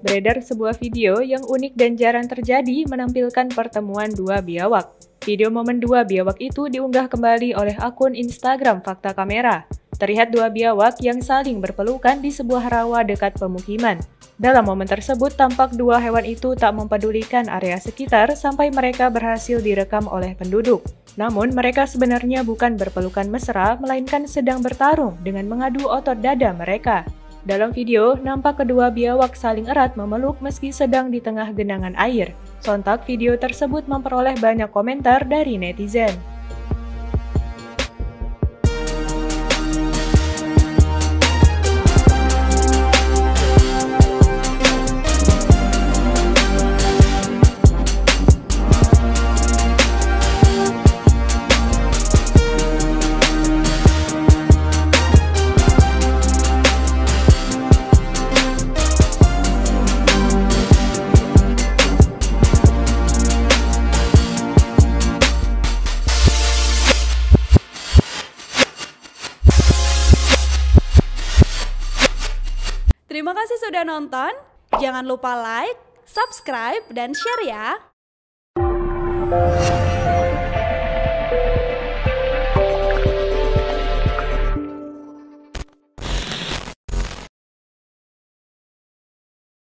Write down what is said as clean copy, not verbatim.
beredar sebuah video yang unik dan jarang terjadi menampilkan pertemuan dua biawak. Video momen dua biawak itu diunggah kembali oleh akun Instagram Fakta Kamera. Terlihat dua biawak yang saling berpelukan di sebuah rawa dekat pemukiman. Dalam momen tersebut, tampak dua hewan itu tak mempedulikan area sekitar sampai mereka berhasil direkam oleh penduduk. Namun, mereka sebenarnya bukan berpelukan mesra, melainkan sedang bertarung dengan mengadu otot dada mereka. Dalam video, nampak kedua biawak saling erat memeluk meski sedang di tengah genangan air. Sontak video tersebut memperoleh banyak komentar dari netizen. Terima kasih sudah nonton. Jangan lupa like, subscribe, dan share ya.